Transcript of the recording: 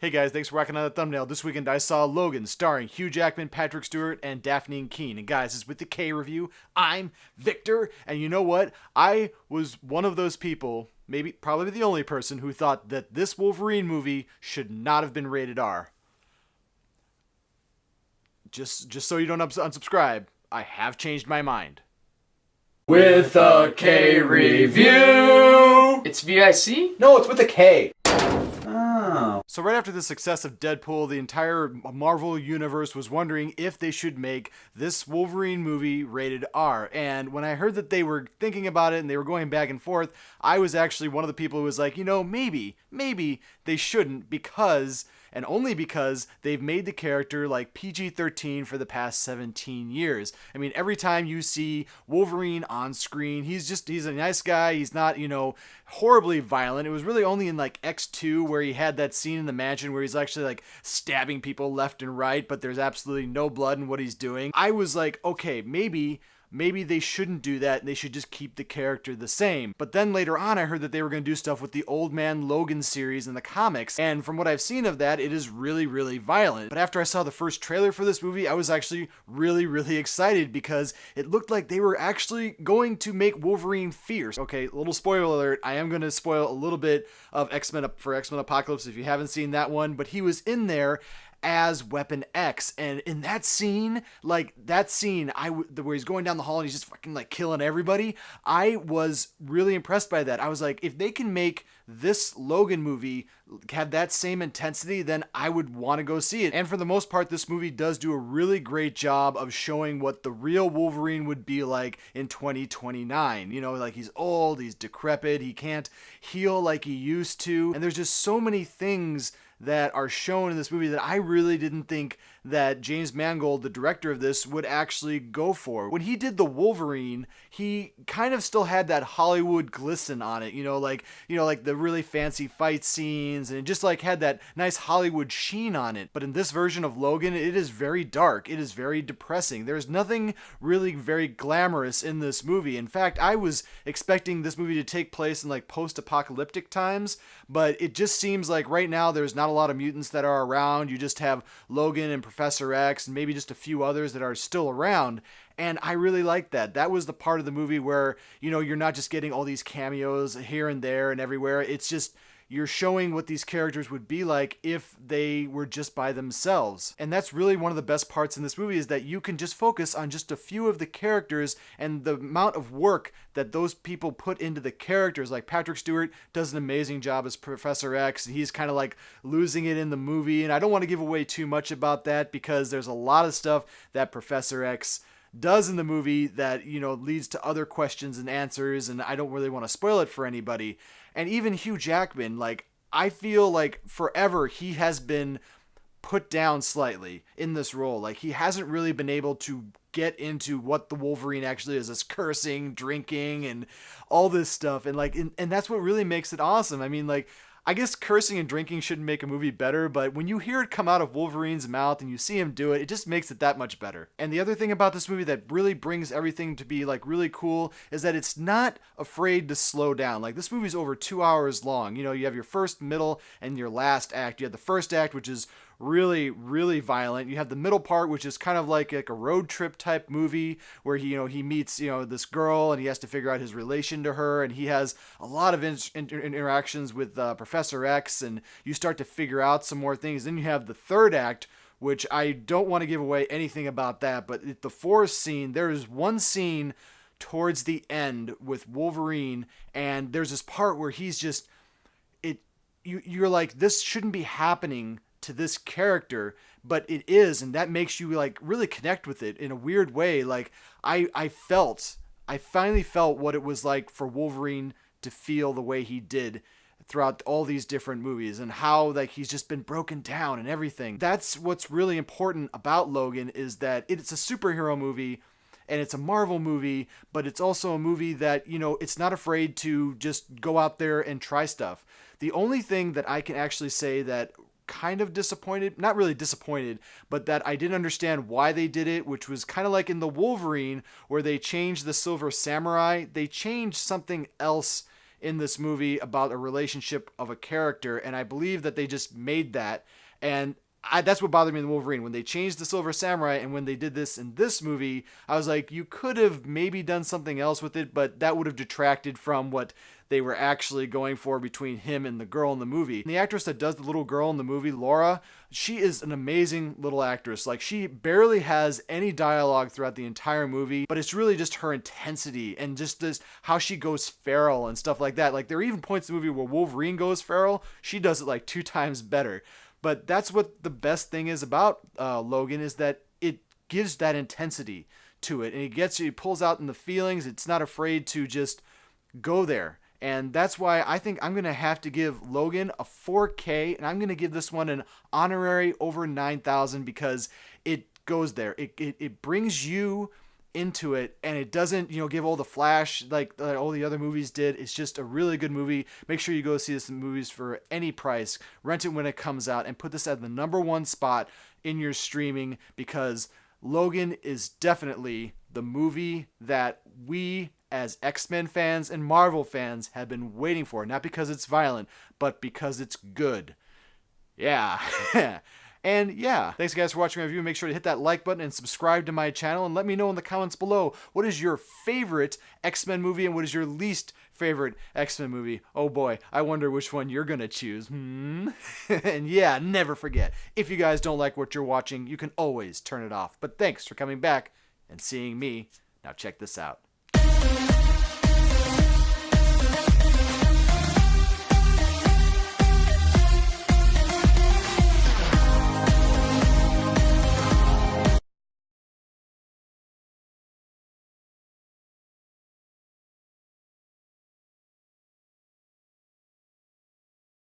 Hey guys, thanks for rocking on the thumbnail. This weekend I saw Logan, starring Hugh Jackman, Patrick Stewart, and Daphne Keane. And guys, this is with the K review. I'm Victor, and you know what? I was one of those people, maybe probably the only person, who thought that this Wolverine movie should not have been rated R. Just so you don't unsubscribe, I have changed my mind. With a K review. It's VIC? No, it's with a K. So right after the success of Deadpool, the entire Marvel universe was wondering if they should make this Wolverine movie rated R. And when I heard that they were thinking about it and they were going back and forth, I was actually one of the people who was like, maybe they shouldn't, because and only because they've made the character like PG-13 for the past 17 years. I mean, every time you see Wolverine on screen, he's a nice guy. He's not, horribly violent. It was really only in like X2 where he had that scene in the mansion where he's actually like stabbing people left and right, but there's absolutely no blood in what he's doing. I was like, okay, maybe they shouldn't do that and they should just keep the character the same. But then later on I heard that they were going to do stuff with the Old Man Logan series in the comics, and from what I've seen of that, it is really, really violent. But after I saw the first trailer for this movie, I was actually really, really excited because it looked like they were actually going to make Wolverine fierce. Okay, a little spoiler alert, I am going to spoil a little bit of X-Men Apocalypse if you haven't seen that one, but he was in there as Weapon X, and in that scene, where he's going down the hall and he's just fucking like killing everybody, I was really impressed by that. I was like, if they can make this Logan movie have that same intensity, then I would want to go see it. And for the most part, this movie does do a really great job of showing what the real Wolverine would be like in 2029. Like he's old, he's decrepit, he can't heal like he used to, and there's just so many things that are shown in this movie that I really didn't think that James Mangold, the director of this, would actually go for. When he did the Wolverine, he kind of still had that Hollywood glisten on it, like the really fancy fight scenes, and it just like had that nice Hollywood sheen on it. But in this version of Logan, it is very dark. It is very depressing. There's nothing really very glamorous in this movie. In fact, I was expecting this movie to take place in like post-apocalyptic times, but it just seems like right now there's not a lot of mutants that are around. You just have Logan and Professor X and maybe just a few others that are still around. And I really liked that. That was the part of the movie where, you're not just getting all these cameos here and there and everywhere. It's just, you're showing what these characters would be like if they were just by themselves. And that's really one of the best parts in this movie, is that you can just focus on just a few of the characters and the amount of work that those people put into the characters. Like Patrick Stewart does an amazing job as Professor X. He's kind of like losing it in the movie. And I don't want to give away too much about that because there's a lot of stuff that Professor X does in the movie that, leads to other questions and answers, and I don't really want to spoil it for anybody. And even Hugh Jackman, I feel like forever he has been put down slightly in this role. Like, he hasn't really been able to get into what the Wolverine actually is, this cursing, drinking, and all this stuff. And and that's what really makes it awesome. I mean, I guess cursing and drinking shouldn't make a movie better, but when you hear it come out of Wolverine's mouth and you see him do it, it just makes it that much better. And the other thing about this movie that really brings everything to be really cool is that it's not afraid to slow down. This movie's over 2 hours long. You have your first, middle, and your last act. You have the first act, which is really, really violent. You have the middle part, which is kind of like a road trip type movie where he meets, this girl and he has to figure out his relation to her, and he has a lot of interactions with Professor X, and you start to figure out some more things. Then you have the third act, which I don't want to give away anything about that, but the fourth scene, there is one scene towards the end with Wolverine, and there's this part where he's just, you're like, this shouldn't be happening to this character, but it is, and that makes you really connect with it in a weird way. I finally felt what it was like for Wolverine to feel the way he did throughout all these different movies, and how he's just been broken down and everything. That's what's really important about Logan, is that it's a superhero movie and it's a Marvel movie, but it's also a movie that, it's not afraid to just go out there and try stuff. The only thing that I can actually say that kind of disappointed, not really disappointed, but that I didn't understand why they did it, which was kind of like in the Wolverine where they changed the Silver Samurai, they changed something else in this movie about a relationship of a character, and I believe that they just made that. And that's what bothered me in the Wolverine. When they changed the Silver Samurai and when they did this in this movie, I was like, you could have maybe done something else with it, but that would have detracted from what they were actually going for between him and the girl in the movie. And the actress that does the little girl in the movie, Laura, she is an amazing little actress. Like, she barely has any dialogue throughout the entire movie, but it's really just her intensity and just this how she goes feral and stuff like that. Like, there are even points in the movie where Wolverine goes feral. She does it like 2 times better. But that's what the best thing is about Logan, is that it gives that intensity to it, and it pulls out in the feelings. It's not afraid to just go there. And that's why I think I'm going to have to give Logan a 4K, and I'm going to give this one an honorary over 9,000 because it goes there. It brings you into it, and it doesn't, give all the flash like all the other movies did. It's just a really good movie. Make sure you go see this in movies for any price. Rent it when it comes out, and put this at the #1 spot in your streaming, because Logan is definitely the movie that we as X-Men fans and Marvel fans have been waiting for. Not because it's violent, but because it's good. Yeah. And yeah, thanks guys for watching my review. Make sure to hit that like button and subscribe to my channel, and let me know in the comments below, what is your favorite X-Men movie and what is your least favorite X-Men movie? Oh boy, I wonder which one you're gonna choose. And yeah, never forget, if you guys don't like what you're watching, you can always turn it off. But thanks for coming back and seeing me. Now check this out.